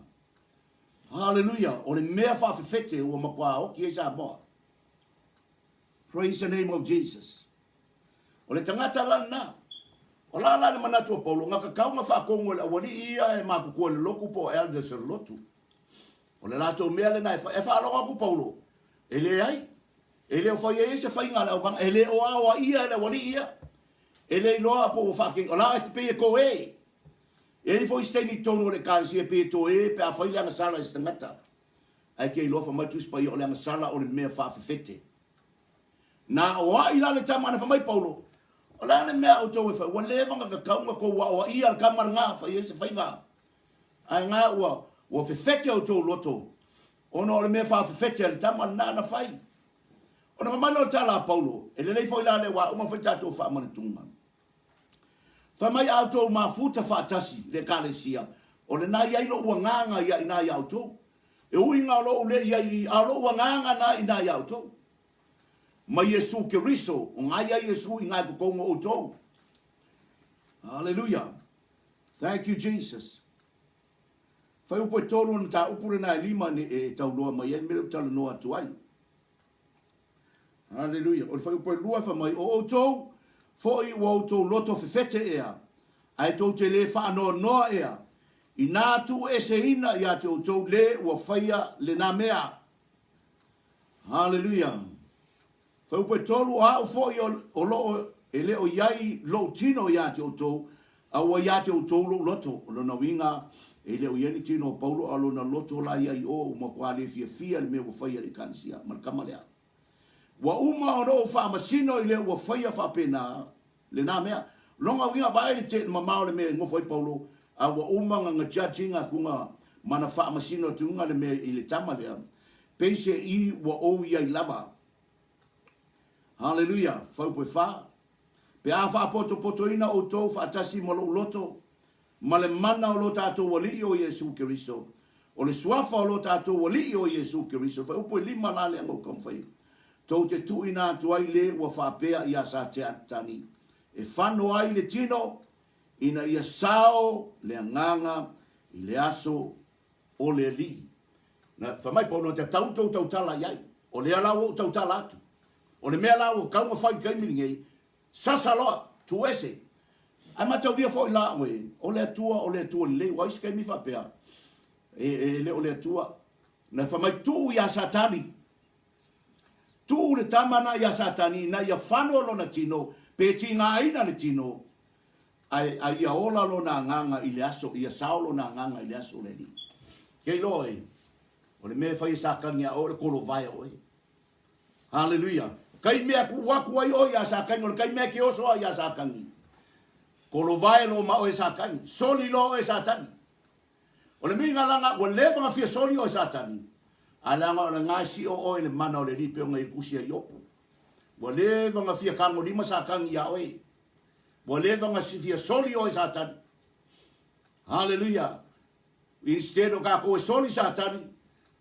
Hallelujah. O le mea fa fete o makwa o ki sa mo. Praise the name of Jesus. O le tangata lana. O la le manatua Paulo. Ngaka kau nga whakongo le awani ia e maku kua le loku po elder ser lotu. O le lato mea le nai. E whaaloga ku Paulo. E le ai. E le o whai e se whai ngā le au. E le o awa ia e le awani ia. E le inoa po o whaking. O la e pe e ko e. E i fo i steini tono le kāsi e pe e to e. Pe a whai leanga sala e stangata. Ai ke i lofa matus pa i o leanga sala o le mea whawhifete. Na wa ila le tama na mai Paulo. O la le mea o tō e whai. Wa le wanga ka kaunga ko wa ia al kamar ngā whai e se whai ngā. Ai ngā ua whiwhete o tō loto. Ono o le mea whawhifete le tama na whai. O na mamalo tala Paulo. E le lei whai la le wa uma whai tātou wha amana tunga. Wha mai au tō ma futa whaatasi le kālesia. O le nā iai lo ua nganga ia ina iau tō. E ui ngā lo le iai a lo ua nganga na ina iau tō. Ma Yesu ke riso, o ngā ia Yesu i ngā kukonga o tō. Hallelujah. Thank you, Jesus. Whai upo e tōru na tā upure nā e lima e tau loa mai, e mele tala noa tuai. Hallelujah. O whai upo e lua wha mai, o tō, fo i o tō loto whiwhete ea, ai tō te le whaanoa noa ea, i nā tu e se ina i a tō le ua whaia le nā mea. Hallelujah. Whai upo e tōru a o fo i o loo e le o iai lo tino i a tō, a ua i a tō lo loto, o lona winga, e le o ieni tino o Paulo, a lona loto la iai o, ma kwa le fia le mea ua whaia le kanisia, ma kama lea. wa uma ono fa masino ile wa faia fa pena le na mea longa winga bai te mama le me ngo foi paulo a wa uma nga judginga kunga mana fa masino tunga le me ile tama le pese I wa o ia lava hallelujah fa po fa pe a fa poto ina o to fa tasi mo loto male mana o lo tato wali o Yesu Kristo o le suafa o lo tato wali o Yesu Kristo fa po lima la le ngo kom fai to te tu ina tu ai le wa fa pe ia sa te tani e fano ai le tino ina ia sao le nganga I le aso o le li na fa mai po no te tau tala yai o le ala o tau tala atu o le mea la o ka fai kai mingi sasalo tu ese ai matau dia foi la we o le tua le wai skai mi fa pe le o le tua na fa mai tu ia satani tu le tamana ia satani na ia fano lo na tino pe tinga ina le tino ai ia ola lo na nganga I le aso ia saulo na nganga I le aso le ni ke loi o le me fai sakanga o le kolo vai o hallelujah kai me ku waku ai o ia sakanga o kai me ke oso ia sakangi kolo vai lo ma o sakangi soli lo o satani o le minga langa o le ma fia soli o satani alanga o nga si o le mana o le lipe o ngai kusia yopo o le nga fia kango lima sakangi ya oi o le nga si fia soli o satani hallelujah instead o ka ko soli satani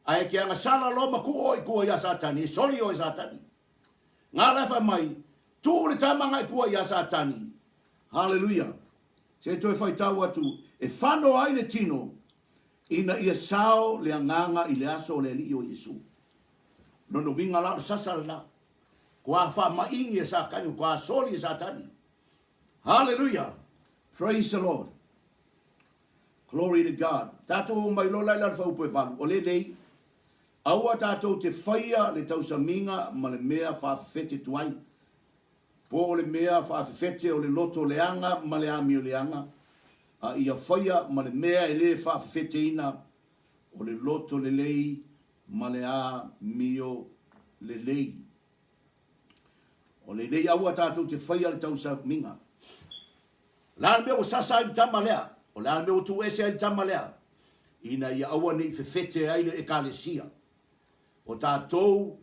ai ke nga sala lo ma ku ya satani soli o satani ngala fa mai tu le tamanga ku ya satani hallelujah se to fai tau atu e fano ai le tino ina ia sao le nganga I le aso le li o Yesu no winga la sasala kwa fa maingi sa kanyu kwa soli satani hallelujah praise the Lord glory to God tato mai lo lai la fa upo va o le lei aua tato te faia le tau saminga ma le mea fa fete tuai po le mea fa fete o le loto leanga ma le ami o leanga a ia faia ma le mea le fa fete ina o le loto le lei ma le a mio le lei o le lei aua tato te faia le tau saminga la me o sasa I tamalea o la me o tu ese I tamalea ina ia aua nei fete ai le ekalesia o tatou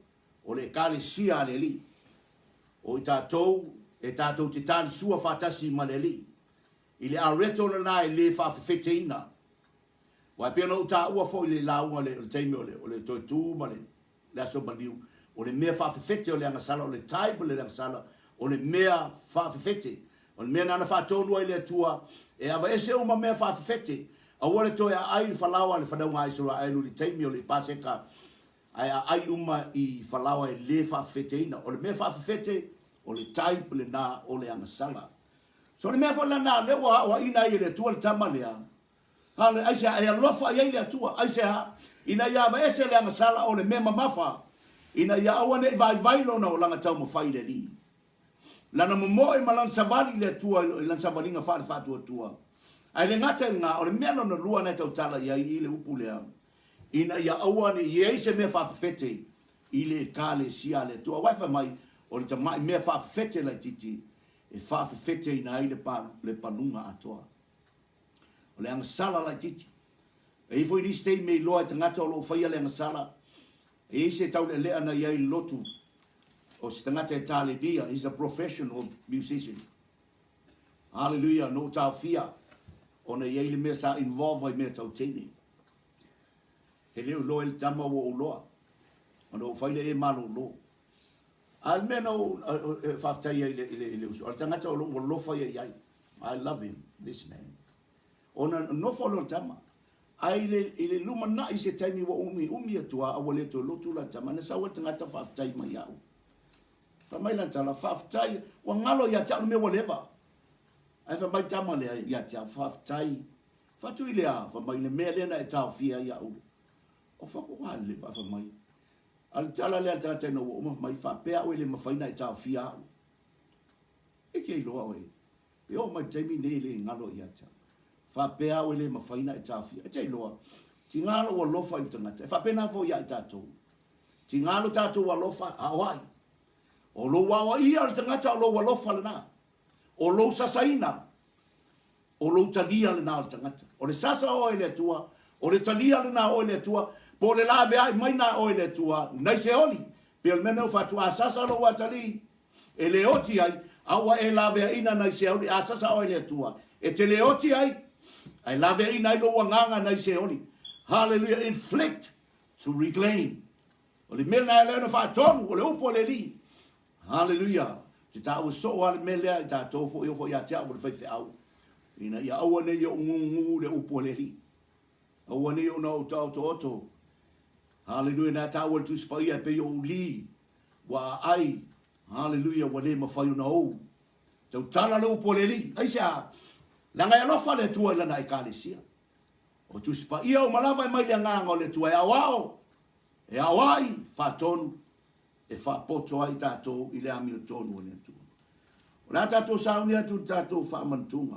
o le ekalesia le li o tatou e tatou te tali sua fatasi ma le li I le areto na le fa fete ina wa pe no ta ua fo le la ua le taimi o le totu ma le la so baliu o le mea fa fete o le ngasala o le taibu le ngasala o le mea fa fete o le mea na fa tonu ai le tua e ava ese o ma mea fa fete a wale to ya ai falawa le fadau ai so ai le taimi o le paseka ai uma I falawa e le fa fete ina o le mea fa fete o le taibu le na o le ngasala so le mea fa la na le wa ina I le tua le tamalea hale ai se ai lofa ai le tua ai se ha ina ya va ese le ngasala o le mea mafa ina ya awane vai lo na o langa tau mo fai le li lana mo e malan savali le tua lan savalinga fa tua ai le ngata nga o le mea no lua na tau tala ya I le upulea ina ya awane ye se me fa fete I le kale sia le tua wa fa mai o le tamai me fa fete la titi e fa fete ina I le panunga atoa o le anga sala la titi e foi di stay me loa te ngata o lo fa le anga sala e se tau le ana ya I lotu o se tangata e tale dia he's a professional musician hallelujah no tau fia ona ye le mesa involve me tau tini e leo lo el tama wo loa ona o faile e malo lo almeno fafta ye le uso al tangata o lo fa ye I love him this man ona no follow tama ai le luma na I se taimi wo umi atua a wale to lo tula tama na sa wata ngata fafta mai ya fa mai lan tala fafta wa ngalo ya ta me whatever ai fa mai tama le ya ta fafta fa tu ile a fa mai le mele na ta fia ya o fa ko wale fa mai al tala le ta ta no o mai fa pe o le mafaina ta fia e ke lo awe e o mai taimi ne le ngalo ya ta fa pe o le mafaina ta fia e te lo ti ngalo wo lo fa tanga fa pe na fo ya ta to ti ngalo ta to wo lo fa awai O lo wawa ia le tangata o lo walofa le na. O lo sasaina. O lo talia le na le tangata. O le sasa o ele atua. O le talia le na o ele atua. Po le la vea mai na o ele atua. Nai se oli. Pe le mena o fatua sasa lo watali. E le oti ai. Awa e la vea ina nai se oli. A sasa o ele atua. E te le oti ai. Ai la vea ina i lo wanganga nai se oli. Hallelujah. Inflict to reclaim. O le mena e lena fatonu. O le upo le li. Hallelujah. Te tau so ale melea i tātou fo i a tea o le whaiwhi au. Ina ia aua nei o ngungu le upo le li. Aua nei o nau tau to oto. Hallelujah. Nā tau le tuspa ia pe o li. Wa ai. Hallelujah. Wa le mawhai o na ou. Tau tala le upo le li. Aisa. Langa e lofa le tua ilana i kāle sia. O tuspa ia o malama i mai le nganga o le tua e awao. E awai. Whatonu. E whapoto ai tātou i le ami o tonu o le atu. O la tātou sauni atu tātou whaamantunga.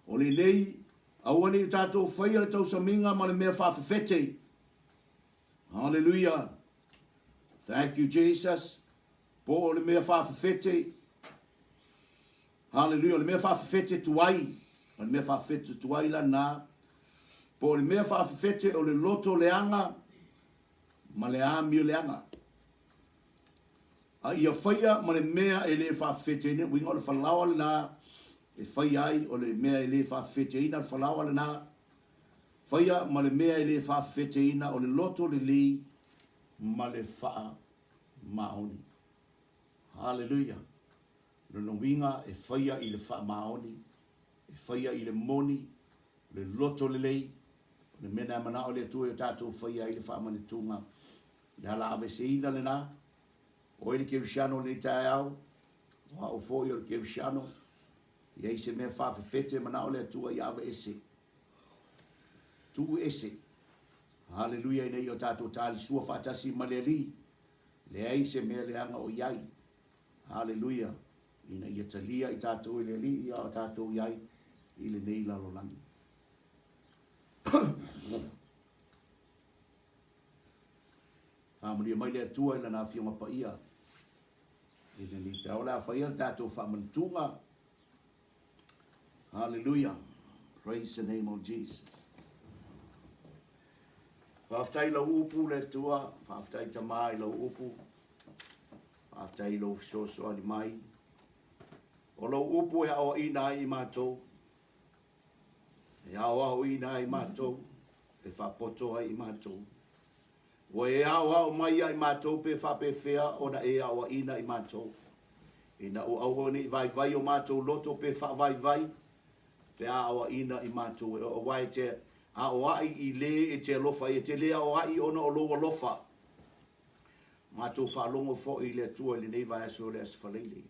O le nei, awane i tātou whaia le tau saminga ma le mea whawhawhete. Hallelujah. Thank you, Jesus. Po o le mea whawhawhete. Hallelujah. O le mea whawhawhete tuai. O le mea whawhawhete tuai la nā. Po o le mea whawhawhete o le loto leanga. Ma le ami o leanga. A ia whaia ma le mea e le whawhete ina. Winga o le whalawa le nā. E whaia ai o le mea e le whawhete ina. Le whalawa le nā. Whaia ma le mea e le whawhete ina. O le loto le li. Ma le wha maoni. Hallelujah. Le winga e whaia i le wha maoni. E whaia i le moni. Le loto le lei. Le mena mana o le atu e tātou whaia i le wha manitunga. Le hala ave se ina le nā. O ele keushano le tai au. Wa o fo yo keushano. Ia se me fa fete mana o le tua ia ave ese. Tu ese. Hallelujah nei o tato tali sua fatasi maleli. Le ai se me le anga o iai. Hallelujah. Ina ia talia i tato i le li ia o tato iai. I le nei la lolangi. Family mai le tua ina na fionga pa ia. Ina ni tau la whaia tātou whamantunga. Hallelujah. Praise the name of Jesus. Whaftai lau upu le tua. Whaftai tamai lau upu. Whaftai lau soso ali mai. O lau upu e awa ina i mātou. E awa ina i mātou. E whapoto ai i mātou. O e awa o mai ai mātou pe whape whea o na e awa ina i mātou. Ina o awa ni vai vai o mātou loto pe wha vai vai. Pe awa ina i mātou. E o wai te a o ai i le e te lofa. E te lea o ai ona o loa lofa. Mātou whalongo fo i le tua i le nei vai aso le asfalele.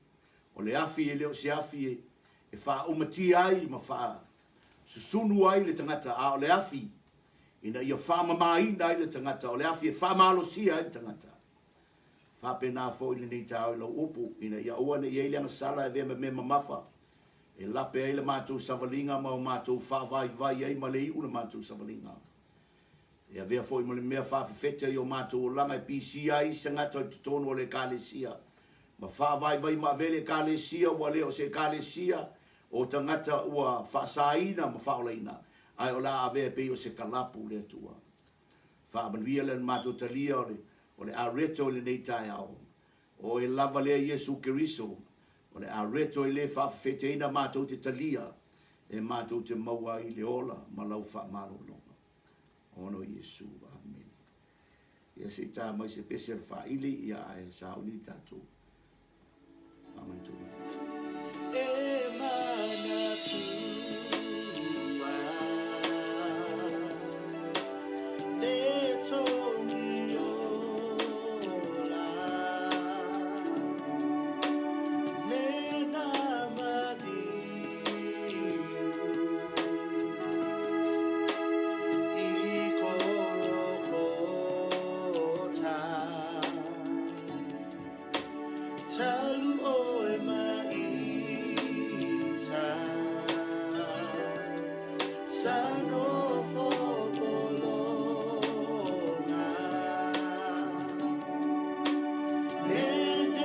O le afi e leo se afi e wha umati ai ma wha susunu ai le tangata. A o le afi. Ina ia whama mai nai le tangata. O le afi e whama alosia i le tangata. Whape nā fo i le nei tau i lau upu. Ina ia oane i eile anga sala e vema me mamafa. E lape eile mātou savalinga ma o mātou whawai vai ei ma le iu le mātou savalinga. E a vea fo i mo le mea whawhawhete i o mātou langa i PCI sangata i tutono o le kālesia. Ma whawai vai ma vele kālesia ua leo se kālesia o tangata ua whaasaina ma whaolaina. Ai o la ave pe o se kalapu le tua. Fa manuia le mato talia o le areto le nei tai au. O e lava le Yesu Keriso. O le areto le fa feteina mato te talia. E mato te maua i le ola ma lau fa malo longa. Ono Yesu. Amen. Ia se ta mai se pese fa ili ia e sa uni tatu. Amen tu. E mana tu. Yeah.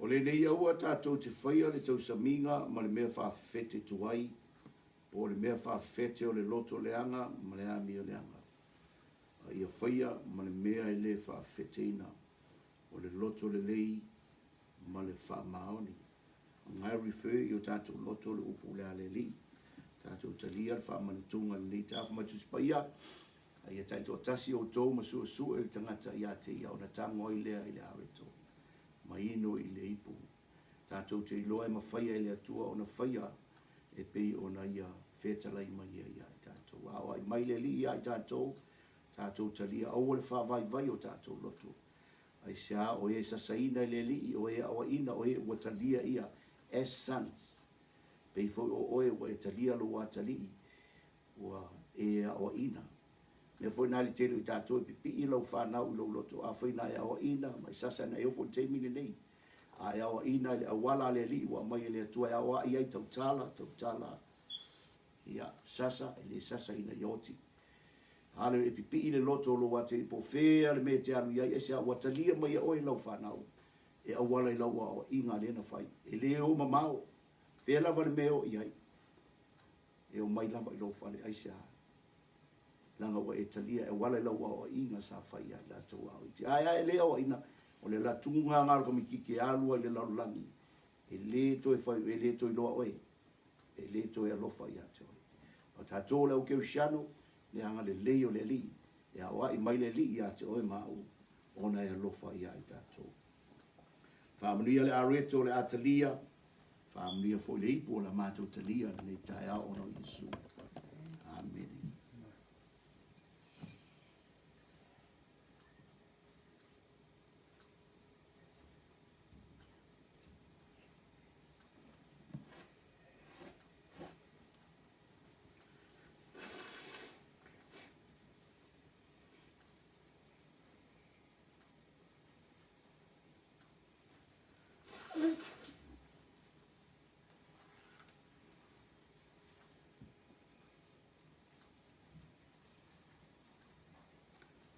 O le nei aua tātou te whaia le tau saminga ma le mea whaafete tuai. O le mea whaafete o le loto leanga ma le ami o leanga. Ia whaia ma le mea e le whaafete ina. O le loto le lei ma le whaamaoni. Ngai refer i o tātou loto le upu le ale li. Tātou talia le whaamanitunga le li tāwha matu spaia. Ia tātou tasi o tō ma sua sua i tangata ia te ia o na tango i lea i le areto. Ma ino i le ipu. Tātou te iloa ma whaia i le atua o na whaia e pei o na ia whetalai ma ia i tātou. Awa i mai le li ia i tātou. Tātou talia au le whaavai vai o tātou loto. Ai sea o e sasaina i le li o e awa ina o e ua talia ia as sons. Pei fo o e ua e talia lo wa tali ua e awa ina. Me foi na li tele i tātou e pipi i lau whanau i lau loto. A foi na e awa ina mai sasana e ofo te mine nei. A e awa ina le awala le li ua mai le atua e awa i ai tau tala. Ia sasa e le sasa ina ioti. Ale e pipi i le loto lo wa te po fea le me te alu iai e se awa talia mai o e lau whanau. E awala i lau awa inga le na whai. E le o mamao. Fea lava le meo i ai. E o mai lava i lau whale ai se a. Langa wa e talia e wala i lau awa inga sa whai ai la tau au. Ai e le awa ina. O le la tunga ngal ka mi kike alua i le lau langi. E le to e whai, e le to i loa oe. E le to e alofa i ate oe. O tātou le au keu siano. Le anga le leo le li. E awa i mai le li i ate oe mau. Ona e alofa i ai tātou. Whaamalia le areto le atalia. Whaamalia fo le ipo la mātou talia le tai au ono Yesu. Amen.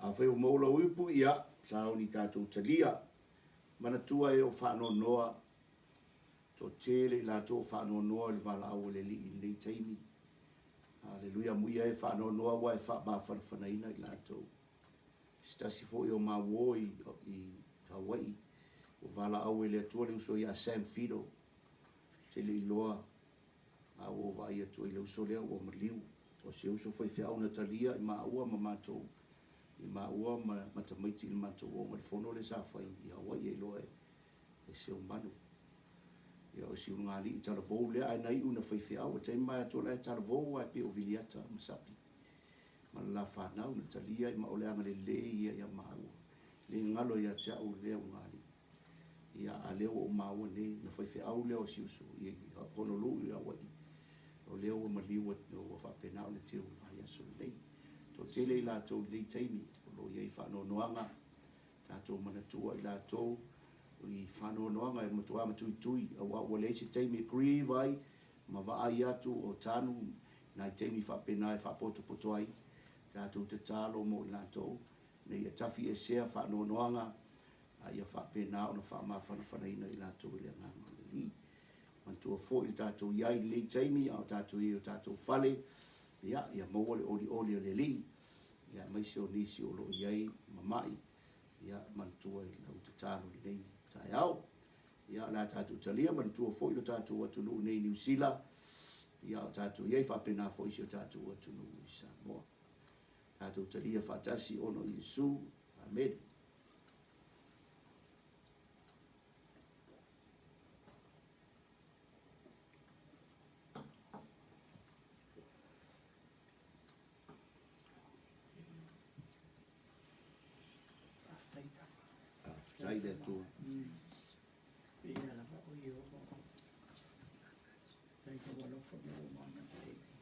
A whai o maula uipu ia, sa o ni tātou talia. Mana tua e o whānoa noa. Tō tele la tō whānoa noa le wala au le li i nei taimi. Aleluia muia e whānoa noa wa e wha whanawhanaina i la tō. Stasi fo i o mawo i Hawaii. O wala au e le atua le uso i a Sam Fido. Tele i loa. A o vai atua i le uso lea o maliu. O se uso fai whiau na talia i maua ma mātou. I maua ma tamaiti i mātou o ma le fono le sa whai i Hawaii e loa e se o manu. Ia o si unga li i taravou lea ai nai una whai whiau. E tei mai atua le taravou ai pe o viliata ma sapi. Ma la whanau na talia i ma o le anga le le ia maua. Le ngalo ia tia o lea unga li. Ia a leo o maua ne na whai whiau leo si uso i Honolulu i Hawaii. O leo o maliwa o whapenao le teo vai aso nei. Tō tele i la tō lei taimi, o lo iei whanau noanga, tātou manatua i la tō, i whanau noanga e matua ma tuitui, a wa le se taimi kri vai, ma wa ai atu o tānu, nai taimi whapena e whapoto poto ai, tātou te tālo mo i la tō, nei a tafi e sea whanau noanga, a ia whapena o na whamawhanaina i la tō i le nganga li. Mantua fo i tātou iai lei taimi, a tātou i o tātou whale, ia maua le oli le li. Ia maise o nisi o lo iai mamai. Ia mantua i lau te tālo i nei tai au. Ia la tātou talia mantua fo i lo tātou atunu nei New Zealand. Ia o tātou iai whapena fo isi o tātou atunu i Samoa. Tātou talia whatasi ono Yesu. Amen. Tai le tu.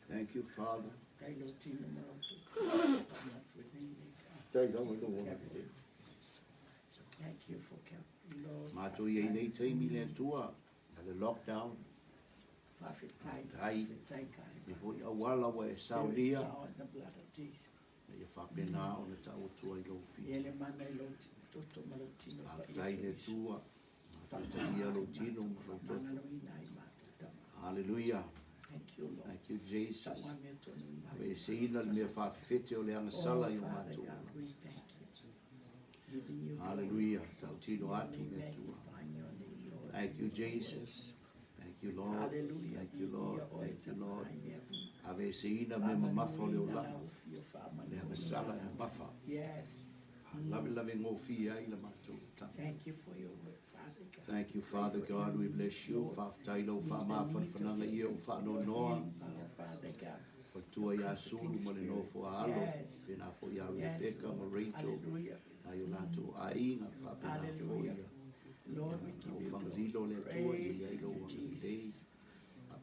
Thank you, Father. Tai lo Thank you for keeping Lord. Mātou iei nei taimi le tua, le lockdown. Tai, e fo i awala wa e saulia. The blood of Jesus. E whapena o na tau tua i lo fi. Ele mana i lo toto malotino. Tai le tua, Hallelujah. Thank you, Lord. Thank you, Jesus. Someone may turn in my We see na me fa fete o le anga sala yo Father matu. God, we thank you. Giving you Hallelujah. glory. Sautino We atu me tua. magnify your name, Lord. Thank you, Jesus. Thank you, Lord. Hallelujah. Thank you, Lord. Thank you, Lord. Ave se ina me Mama, mafo le you ola. allow your family. Le anga sala e mafa. Yes. Love ngo fia ila matu. Thank you for your word, Father God. Thank you, Father God. We bless you. Fa tailo fa ma fa fananga ia fa no noa. Father God. Fa tua ya sulu ma le no fo alo. Yes. Pena fo ya Yes, Rebecca ma Lord. Rachel. Hallelujah. Ayo lato aina fa pena fo Hallelujah. ia. Lord, we give you Fangalilo glory. le tua i Praise ai lo you, dei. Jesus.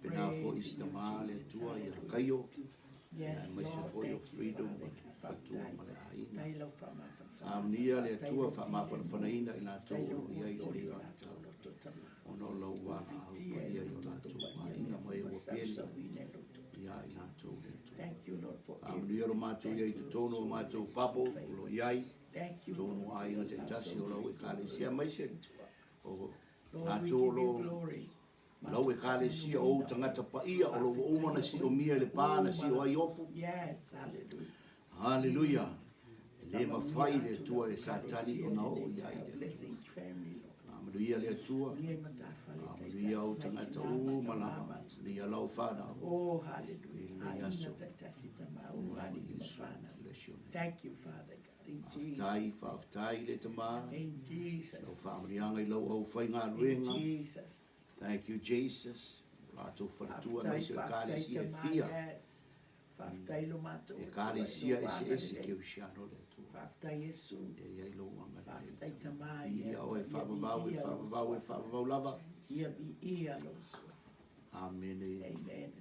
Pena fo Praise you, istama le Jesus. tua ia Hallelujah. kayo. Yes, Mai se Lord, fo your thank you, freedom Father. fa tua ma le aina. Tailo fa ma fa fa. Amnia le tua fa ma fa Tailo fa ina ina to Tailo ia i ori le la ata. tolo to tama. Ono lo wa au pa ia i la to ina mai o peli. Ia ina to le tua. Thank you, Lord, for Amnia lo matu ia i tu tono matu papo lo iai. Thank you, Tono Lord, ai for na your te love tasi so o lo e kale sia mai se. O Lord, na we give to you lo glory. lau e kale sia o tangata pa ia o lo umana si o mia le pana si o ai ofu. Yes, hallelujah. Hallelujah. Le mawhai le tua e satani o nao i ai le Bless tua. each family, Lord. Amaluia le tua. Lie matafa le Amaluia o tangata o malama. Lia lau whana. Oh, hallelujah. Lia Aina yaso. taitasi tama o rani ki mawhana. Bless your name. Thank you, Father God, in Tai Jesus. whaftai le tama. In Jesus. Lau whamarianga i lau au whai ngā In ruenga. Jesus. Thank you, Jesus. Rato wharatua mai se kāre Faftai si e tama, fia. yes. Faftai lo mato. E kāre sia e se ese ke usiano le tua. Faftai Yesu. E iai lo wanga le Faftai tama. Ia o e whavavau e whavavau e whavavau lava. Ia bi ia lo so. Amen. Amen and amen.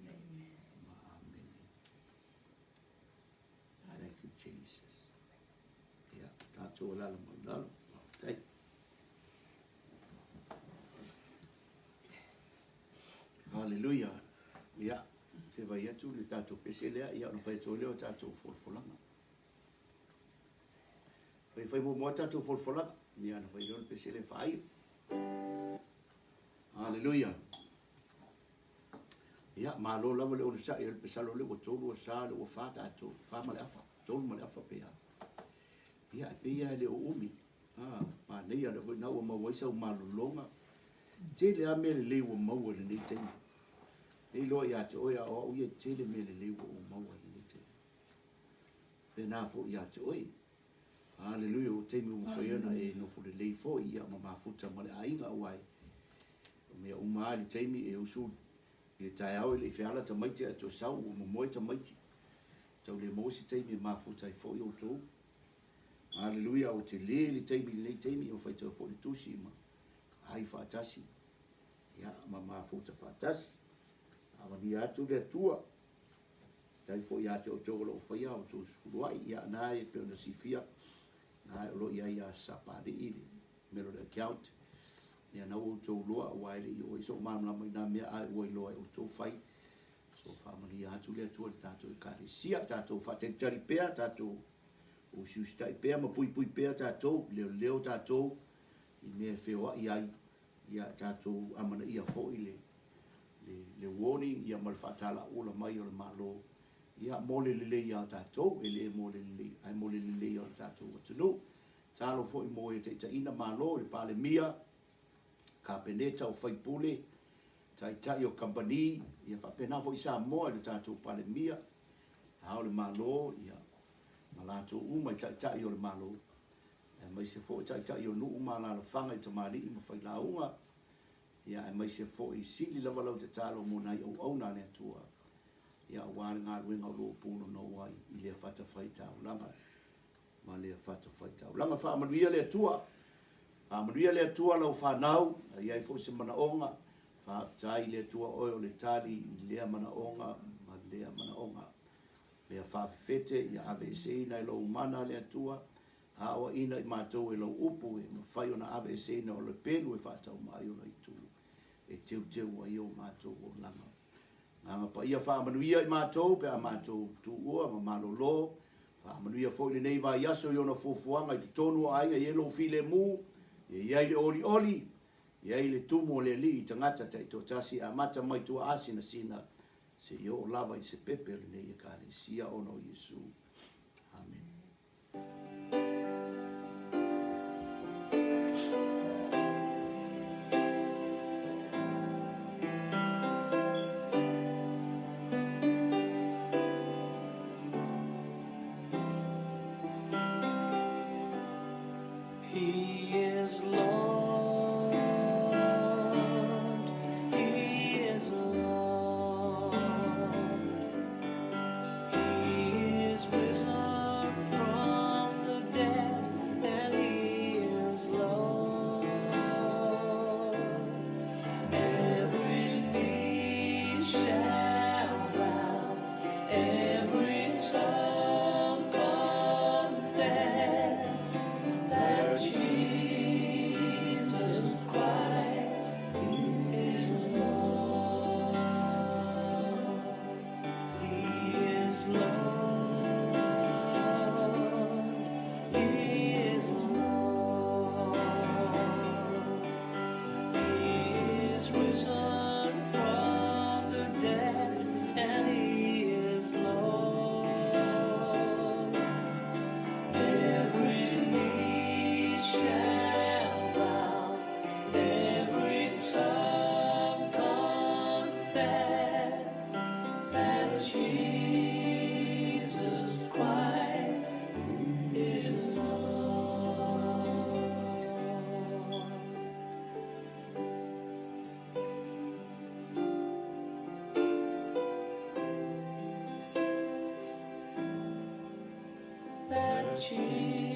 Amen. Thank you, Jesus. Yeah, tātou lala mo lala. Okay. Hallelujah. Yeah, te vai atu le tātou pese lea, ia no whai tō leo tātou wholwholanga. Whai mo mua tātou wholwholanga, ia no whai leo pese le whai. Hallelujah. Ia, malo lava le olu sa, ia le pesalo le o tōlu o sa, le o wha tātou, wha male afa, tōlu male afa pea. Ia, pea le o umi. Ma nei ana voi nau o mawaisa o malolonga. Te le a mele le o maua le nei teni. Nei loa ia te oia o ia te le mele le o maua le nei teni. Le nā fo ia te oi. Hallelujah, o teimi o mwhaiana e no fu le lei fo ia ma mafuta ma le ainga o ai. Mea umaa li teimi e usu i tai au i le whiala ta maiti a to sau o momoe ta maiti. Tau le mosi teimi e mafuta i fo i o tō. Hallelujah, o te le li teimi le teimi o whaitau fo le tusi ma. Ai whaatasi. Ia, ma mafuta whaatasi. Awa ni atu le tua. Tai fo i ate o tōgolo o whaia o tō suruai. Ia, nā e peo na si fia. Nā e olo ia ia sapade i le. Mero le account. Ia na o tō loa o waile i o iso mamla mai nā mea ai oi loa o tō whai. So whamani atu le tua le tātou i kāre sia. Tātou whatetari pēr, tātou o siustai pēr, ma pui pui pēr tātou. Leo leo tātou. I mea whewa i ai. Ia tātou amana ia fo i le warning. Ia mal whatala ola mai o le malo. Ia mole lele ia tātou. E le mole lele. Ai mole lele ia tātou. Watunu. Tālo fo i moe te ina malo. Le pale mia. Ka peneta o whaipule. Tai o company. Ia whapena fo i sa moa le tātou pale mia. Hao le malo. Ia malato umai tai o le malo. E mai se fo tai o nuu mala la whanga i tamari i mawhai launga. Ia e mai se fo i sili lava lau te talo mona i au na le atua. Ia wāre ngā ruenga o loo pūno no wai i lea whata whaitau langa. Ma lea whata whaitau langa wha amanuia le atua. Amanuia le atua lau whanau. Ia i fo se mana onga. Wha tai le atua oi o le tali i lea mana onga. Ma lea mana onga. Lea whawhete ia ave se ina i lau mana le atua. Hawa ina i mātou e lau upu e ma whai ona ave e se ina o le penu e whatau mai o lai tū. E teu teu a io mātou o langa. Ngā pa ia whaamanuia i mātou, pe a mātou tū ua ma malo lo. Whaamanuia fo i le nei vai aso i ona fufuanga i te tonu a ai e yelo file mu. E iai le oli oli. Ia i le tumo le li i tangata tai tō tasi a mata mai tua asina sina se yo lava i se pepe le nei e kare sia ono Yesu. Amen. He is Lord, He is Lord, He is risen from the dead, and He is Lord. Every knee shall bow, every tongue confess that Jesus Christ is Lord. He is Lord. He is Lord. He is risen from the dead, and He is Lord. Every knee shall bow, every tongue confess that Jesus Christ is Lord. That Jesus